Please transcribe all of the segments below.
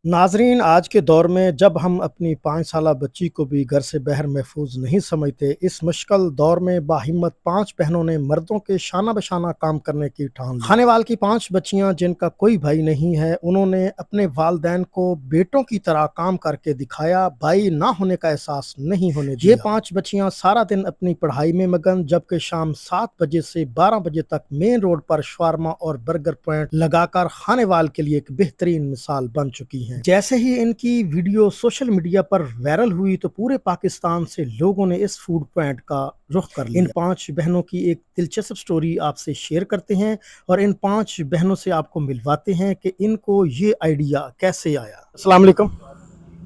नाज़रीन, आज के दौर में जब हम अपनी 5 साला बच्ची को भी घर से बाहर महफूज नहीं समझते, इस मुश्किल दौर में बाहिम्मत 5 बहनों ने मर्दों के शाना बशाना काम करने की ठान ली। खानेवाल की 5 बच्चियां जिनका कोई भाई नहीं है, उन्होंने अपने वालिदैन को बेटों की तरह काम करके दिखाया, भाई ना होने का एहसास नहीं होने दिया। ये 5 बच्चियां सारा दिन अपनी पढ़ाई में मगन, जबकि शाम 7 बजे से 12 बजे तक मेन रोड पर शवारमा और बर्गर पॉइंट लगाकर खानेवाल के लिए एक बेहतरीन मिसाल बन चुकी हैं। जैसे ही इनकी वीडियो सोशल मीडिया पर वायरल हुई तो पूरे पाकिस्तान से लोगों ने इस फूड पॉइंट का रुख कर लिया। इन 5 बहनों की एक दिलचस्प स्टोरी आपसे शेयर करते हैं और इन 5 बहनों से आपको मिलवाते हैं कि इनको ये आइडिया कैसे आया। अस्सलाम वालेकुम।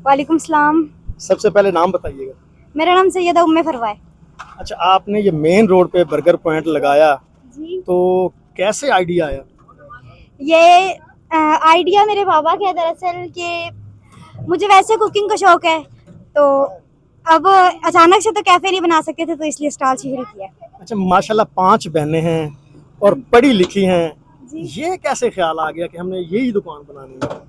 वालेकुम सलाम। सबसे पहले नाम बताइएगा। मेरा नाम सैयदा उम्मे फरवा है। अच्छा, आपने ये मेन रोड पे बर्गर पॉइंट लगाया जी, तो कैसे आइडिया आया? ये आइडिया मेरे बाबा का है दरअसल कि मुझे वैसे कुकिंग का शौक है, तो अब अचानक से तो कैफ़े नहीं बना सकते थे, तो इसलिए स्टॉल शुरू किया। अच्छा, माशाल्लाह 5 बहनें हैं और पढ़ी लिखी हैं, जी ये कैसे ख्याल आ गया कि हमने यही दुकान बनानी है?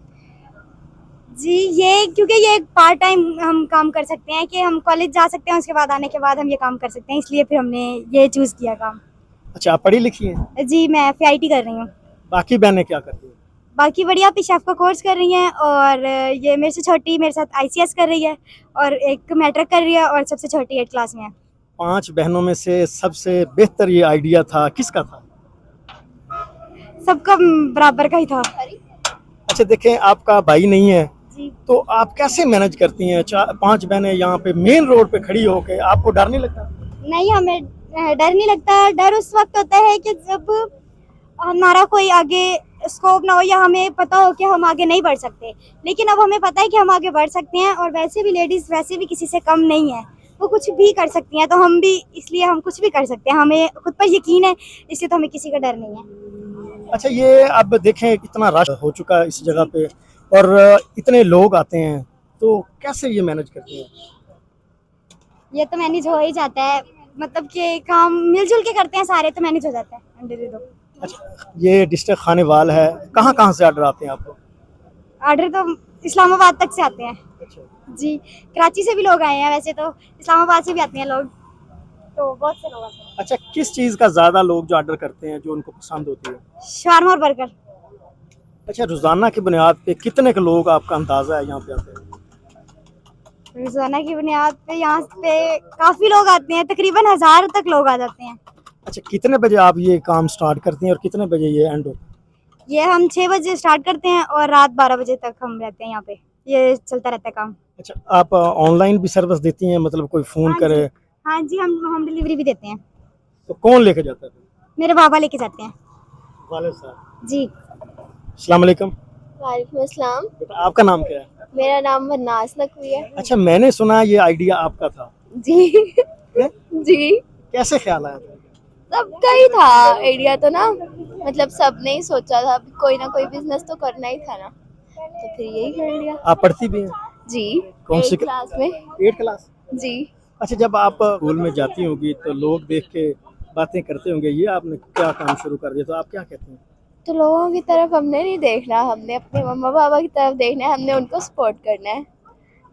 जी, ये क्योंकि ये एक पार्ट टाइम हम काम कर सकते हैं कि हम कॉलेज जा सकते हैं, उसके बाद आने के बाद हम ये काम कर सकते हैं, इसलिए फिर हमने ये चूज़ किया काम। अच्छा, आप पढ़ी लिखी हैं? जी, मैं FIT कर रही हूँ। बाकी बहनें क्या करती हैं? बाकी बढ़िया भी शेफ़ का कोर्स कर रही हैं, और ये मेरे से छोटी मेरे साथ ICS कर रही है, और एक मैट्रिक कर रही है, और सबसे छोटी 8 क्लास में है। 5 बहनों में से सबसे बेहतर ये आइडिया था, किसका था? सबका बराबर का ही था। अच्छा, देखें आपका भाई नहीं है, जी, तो आप कैसे मैनेज करती हैं? 5 बहनें यहाँ पे मेन रोड पे खड़ी होके, आपको डर नहीं लगता? नहीं, हमें डर नहीं लगता। डर उस वक्त होता है कि जब हमारा कोई आगे स्कोप ना हो, या हमें पता हो कि हम आगे नहीं बढ़ सकते, लेकिन अब हमें पता है कि हम आगे बढ़ सकते हैं, और वैसे भी लेडीज़ वैसे भी किसी से कम नहीं है, वो कुछ भी कर सकती हैं, तो हम भी, इसलिए हम कुछ भी कर सकते हैं, हमें खुद पर यकीन है, इसलिए तो हमें किसी का डर नहीं है। अच्छा, ये अब देखें इतना रश हो चुका है इस जगह पे और इतने लोग आते हैं, तो कैसे ये मैनेज करती हैं? ये तो मैनेज हो ही जाता है, मतलब कि काम मिलजुल के करते हैं सारे, तो मैनेज हो जाता है। अंडर दे दो। अच्छा, ये डिस्ट्रिक्ट खानेवाल है, कहाँ कहाँ से ऑर्डर आते हैं आपको? ऑर्डर तो इस्लामाबाद तक से आते हैं। अच्छा, जी, कराची से भी लोग आए हैं, वैसे तो इस्लामाबाद से भी आते हैं लोग, तो बहुत से लोग आते हैं। अच्छा, किस चीज़ का ज़्यादा लोग जो ऑर्डर करते हैं, जो उनको पसंद होती है? शवारमा और बर्गर। अच्छा, रोज़ाना की बुनियाद पे कितने के लोग आपका अंदाज़ा है यहाँ पे आते हैं? रोजाना की बुनियाद पे यहाँ पे काफी लोग आते हैं, तकरीबन 1000 तक लोग आ जाते हैं। अच्छा, कितने बजे आप ये काम स्टार्ट करती हैं और कितने बजे ये एंड होता है? ये हम 6 बजे स्टार्ट करते हैं और रात 12 बजे तक हम रहते हैं यहाँ पे, ये चलता रहता है काम। अच्छा, आप ऑनलाइन भी सर्विस देती हैं, मतलब कोई फ़ोन हाँ करे जी, हाँ जी, हम होम डिलीवरी भी देते हैं। तो कौन लेके जाता है? मेरे बाबा लेके जाते हैं। वालिद साहब। जी। अस्सलाम वालेकुम। वालेकुम अस्सलाम। बेटा, आपका नाम क्या है? मेरा नाम वरनाज नकवी है। अच्छा, मैंने सुना ये आइडिया आपका था। जी है? जी, कैसे ख्याल आया था? सबका ही था आइडिया तो ना, मतलब सबने ही सोचा था कोई ना कोई बिजनेस तो करना ही था ना, तो फिर यही कर लिया। आप पढ़ती भी हैं? जी, कौन सी 8th क्लास में। 8 क्लास? जी, अच्छा, जब आप स्कूल में जाती होंगी तो लोग देख के बातें करते होंगे, ये आपने क्या काम शुरू कर दिया, तो आप क्या कहते हैं? तो लोगों की तरफ हमने नहीं देखना, हमने अपने मम्मा पापा की तरफ देखना है, हमने उनको सपोर्ट करना है,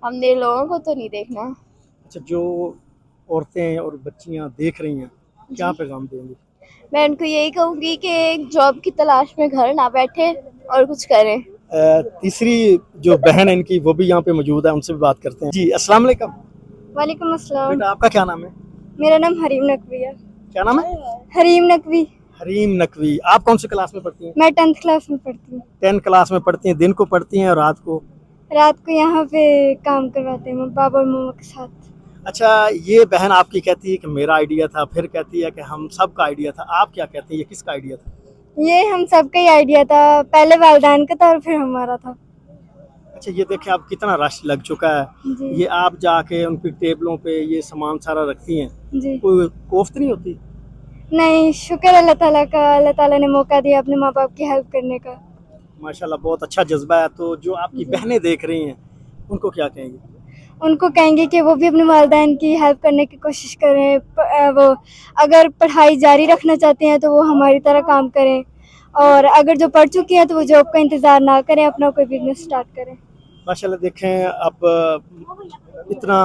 हमने लोगों को तो नहीं देखना। अच्छा, जो औरतें और बच्चियां देख रही हैं, क्या पैगाम देंगी? मैं उनको यही कहूँगी कि एक जॉब की तलाश में घर ना बैठे और कुछ करें। तीसरी जो बहन है इनकी, वो भी यहाँ पे मौजूद है, उनसे भी बात करते हैं। जी, अस्सलाम वालेकुम। वालेकुम अस्सलाम। बेटा, आपका क्या नाम है? मेरा नाम हरीम नकवी है। क्या नाम है? हरीम नकवी। हरीम नकवी। आप कौन सी क्लास में पढ़ती हैं? मैं 10th क्लास में पढ़ती हूँ। 10 क्लास में पढ़ती हैं। दिन को पढ़ती हैं और रात को? रात को यहाँ पे काम करवाते हैं बाबा और मम्मा के साथ। अच्छा, ये बहन आपकी कहती है कि मेरा आइडिया था, फिर कहती है कि हम सबका आइडिया था। आप क्या कहते हैं, ये किसका आइडिया था? ये हम सबका ही आइडिया था, पहले वालिदैन का था और फिर हमारा था। अच्छा, ये देखें अब कितना रश लग चुका है। जी ये आप जाके उनकी टेबलों पे ये सामान सारा रखती हैं, जी। कोई कोफ्त नहीं होती? नहीं, शुक्र अल्लाह ताला का, अल्लाह ताला ने मौका दिया अपने माँ बाप की हेल्प करने का। माशाल्लाह, बहुत अच्छा जज्बा है। तो जो आपकी जी। बहनें देख रही हैं, उनको क्या कहेंगे? उनको कहेंगे कि वो भी अपने वालिदैन की हेल्प करने की कोशिश करें। वो अगर पढ़ाई जारी रखना चाहते हैं तो वो हमारी तरह काम करें, और अगर जो पढ़ चुकी हैं तो वो जॉब का इंतज़ार ना करें, अपना कोई बिजनेस स्टार्ट करें। माशाल्लाह देखें अब इतना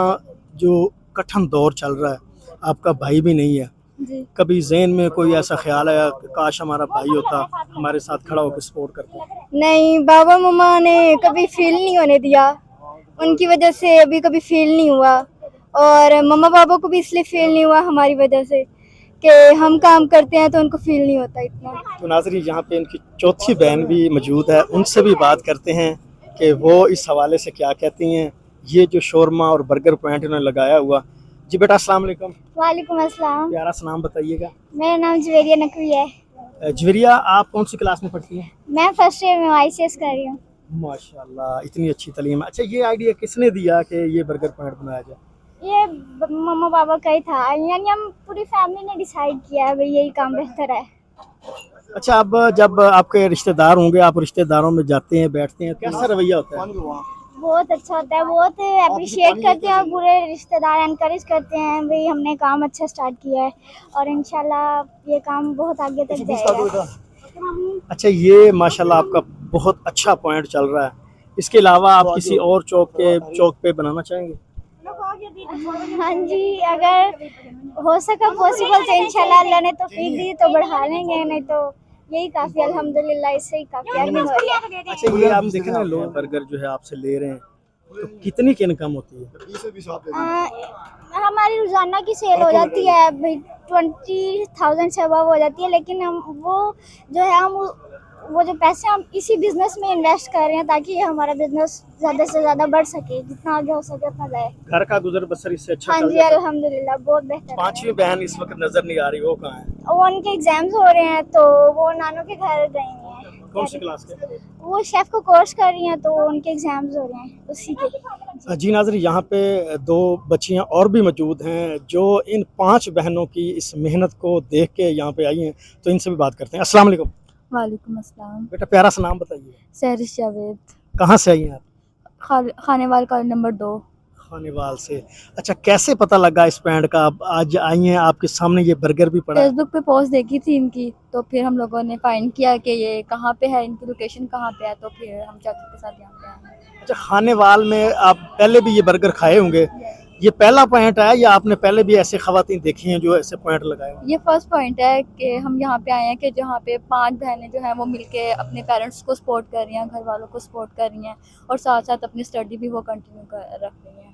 जो कठिन दौर चल रहा है, आपका भाई भी नहीं है, जी कभी ज़हन में कोई ऐसा ख्याल आया कि काश हमारा भाई होता, हमारे साथ खड़ा होकर सपोर्ट करता? नहीं, बाबा मम्मा ने कभी फील नहीं होने दिया, उनकी वजह से अभी कभी फील नहीं हुआ, और मम्मा पापा को भी इसलिए फील नहीं हुआ हमारी वजह से कि हम काम करते हैं तो उनको फील नहीं होता इतना। तो नाज़रीन यहाँ पे इनकी चौथी बहन भी मौजूद है, उनसे भी बात करते हैं कि वो इस हवाले से क्या कहती हैं। ये जो शोरमा और बर्गर पॉइंट इन्होंने लगाया हुआ। जी बेटा अस्सलाम वालेकुम, वालेकुम अस्सलाम, प्यारा सा नाम बताइएगा। मेरा नाम जवेरिया नकवी है। जवेरिया, आप कौन सी क्लास में पढ़ती हैं? मैं फर्स्ट ईयर में ICS कर रही हूँ। माशाल्लाह, इतनी अच्छी तालीम। अच्छा, ये आइडिया किसने दिया कि ये बर्गर पॉइंट बनाया जाए? ये मम्मा पापा का ही था, यानी हम पूरी फैमिली ने डिसाइड किया है भाई यही काम बेहतर है। अच्छा, अब जब आपके रिश्तेदार होंगे, आप रिश्तेदारों में जाते हैं, बैठते हैं, कैसा रवैया होता है? बहुत अच्छा होता है, बहुत अप्रिशिएट करते हैं, और पूरे रिश्तेदार एनकरेज करते हैं भाई हमने काम अच्छा स्टार्ट किया है, और इंशाल्लाह ये काम बहुत आगे तक जाएगा। अच्छा, ये माशाल्लाह आपका बहुत अच्छा पॉइंट चल रहा है। इसके अलावा आप किसी और चौक पे बनाना चाहेंगे? हाँ जी, अगर हो सका पॉसिबल तो इंशाल्लाह अल्लाह ने तौफीक दी तो बढ़ा लेंगे, नहीं तो यही काफ़ी, अल्हम्दुलिल्लाह इससे ही काफ़ी अर्निंग हो रही है। अच्छा, ये आप देखें ना, लोग बर्गर जो है आपसे ले रहे हैं, तो कितनी की इनकम होती है? हमारी रोज़ाना की सेल हो जाती है भाई 20,000 से अबव हो जाती है, लेकिन हम वो जो पैसे हम इसी बिजनेस में इन्वेस्ट कर रहे हैं ताकि ये हमारा बिजनेस ज़्यादा से ज़्यादा बढ़ सके, जितना आगे हो सके उतना जाए। घर का गुजर बसर इससे अच्छा हाँ चल जी, जाता है। अल्हम्दुलिल्लाह बहुत बेहतर है। पांचवी बहन इस वक्त नजर नहीं आ रही, वो कहाँ है? वो उनके एग्जाम्स हो रहे हैं तो वो नानू के घर गई हैं। कौन सी क्लास के? वो शेफ को कोर्स कर रही हैं तो उनके एग्जाम्स हो रहे हैं उसी के। जी नाज़रीन, यहाँ पे दो बच्चियाँ और भी मौजूद हैं जो इन 5 बहनों की इस मेहनत को देख के यहाँ पे आई हैं, तो इनसे भी बात करते हैं। अस्सलाम वालेकुम। वालेकुम अस्सलाम। बेटा, प्यारा सा नाम बताइए। सहरिश जावेद, कहाँ से आई हैं आप? Khanewal colony number 2। खानेवाल से। अच्छा, कैसे पता लगा इस पैंट का? आप आज आई हैं, आपके सामने ये बर्गर भी पड़ा है। फेसबुक पे पोस्ट देखी थी इनकी, तो फिर हम लोगों ने फाइंड किया कि ये कहाँ पे है, इनकी लोकेशन कहाँ पे है, तो फिर हम चाचू के साथ यहाँ पे आए। अच्छा, खानेवाल में आप पहले भी ये बर्गर खाए होंगे, ये पहला पॉइंट है या आपने पहले भी ऐसे खवातीन देखी हैं जो ऐसे पॉइंट लगाए हैं? ये फर्स्ट पॉइंट है कि हम यहाँ पे आए हैं कि जहाँ पे 5 बहनें जो हैं वो मिलके अपने पेरेंट्स को सपोर्ट कर रही हैं, घर वालों को सपोर्ट कर रही हैं, और साथ साथ अपनी स्टडी भी वो कंटिन्यू कर रख रही हैं।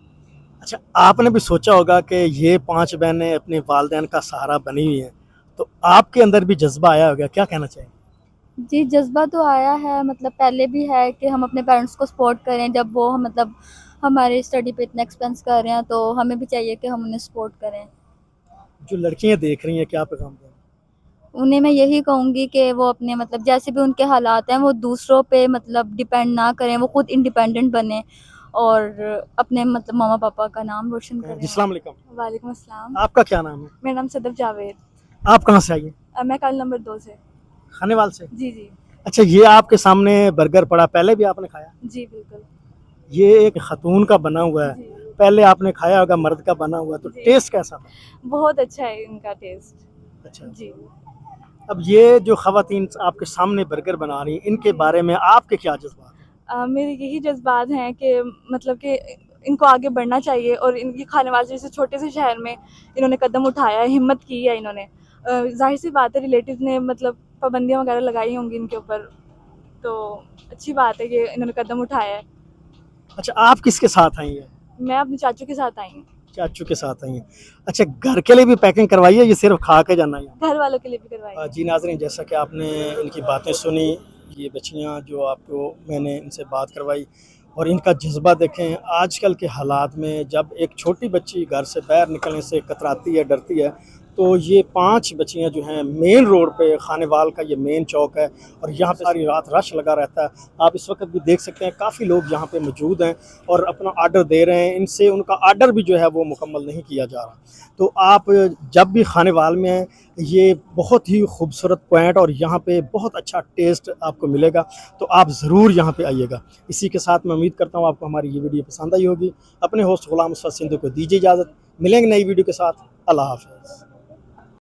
अच्छा, आपने भी सोचा होगा कि ये 5 बहनें अपने वालिदैन का सहारा बनी हुई हैं, तो आपके अंदर भी जज्बा आया होगा, क्या कहना चाहेंगे? जी, जज्बा तो आया है, मतलब पहले भी है कि हम अपने पेरेंट्स को सपोर्ट करें, जब वो मतलब हमारे स्टडी पे इतना एक्सपेंस कर रहे हैं तो हमें भी चाहिए कि हम उन्हें सपोर्ट करें। जो लड़कियां देख रही हैं, क्या पैगाम दें? उन्हें मैं यही कहूँगी कि वो अपने मतलब जैसे भी उनके हालात हैं वो दूसरों पे मतलब डिपेंड ना करें, वो खुद इंडिपेंडेंट बने और अपने मतलब मामा पापा का नाम रोशन करें। अस्सलाम वालेकुम। वालेकुम अस्सलाम। आपका क्या नाम है? मेरा नाम सदफ जावेद। आप कहाँ से आई हैं? मैं कॉलोनी नंबर 2 से। खानेवाल से। जी जी अच्छा, ये आपके सामने बर्गर पड़ा, पहले भी आपने खाया? जी बिल्कुल। ये एक खतून का बना हुआ है, जी, पहले आपने खाया होगा, मर्द का बना हुआ, तो जी। टेस्ट कैसा था? बहुत अच्छा है इनका टेस्ट। अच्छा, जी, अब ये जो खवातीन आपके सामने बर्गर बना रही हैं, इनके बारे में आपके क्या जज्बात हैं? मेरे यही जज्बात हैं कि मतलब कि इनको आगे बढ़ना चाहिए, और इनकी खानेवाल जैसे छोटे से शहर में इन्होंने कदम उठाया है, हिम्मत की है इन्होंने। जाहिर सी बात है रिलेटिव ने मतलब पाबंदियां वगैरह लगाई होंगी इनके ऊपर, तो अच्छी बात है कि इन्होंने कदम उठाया है। अच्छा, आप किसके साथ आई हैं? मैं अपने चाचू के साथ आई हूँ, चाचू के साथ आई हैं। अच्छा, घर के लिए भी पैकिंग करवाई है, ये सिर्फ खा के जाना है? घर वालों के लिए भी करवाई। जी नाज़रीन, जैसा कि आपने इनकी बातें सुनी, ये बच्चियाँ जो आपको मैंने इनसे बात करवाई और इनका जज्बा देखें। आजकल के हालात में जब एक छोटी बच्ची घर से बाहर निकलने से कतराती है, डरती है, तो ये 5 बच्चियाँ जो हैं मेन रोड पे, खानेवाल का ये मेन चौक है और यहाँ पे सारी रात रश लगा रहता है। आप इस वक्त भी देख सकते हैं काफ़ी लोग यहाँ पे मौजूद हैं और अपना आर्डर दे रहे हैं। इनसे उनका आर्डर भी जो है वो मुकम्मल नहीं किया जा रहा। तो आप जब भी खानेवाल में हैं, ये बहुत ही खूबसूरत पॉइंट और यहाँ पे बहुत अच्छा टेस्ट आपको मिलेगा, तो आप ज़रूर यहाँ पे आइएगा। इसी के साथ मैं उम्मीद करता हूँ आपको हमारी ये वीडियो पसंद आई होगी। अपने होस्ट गुलाम मुस्तफा सिंधु को दीजिए इजाज़त, मिलेंगे नई वीडियो के साथ। अल्लाह हाफ़िज़।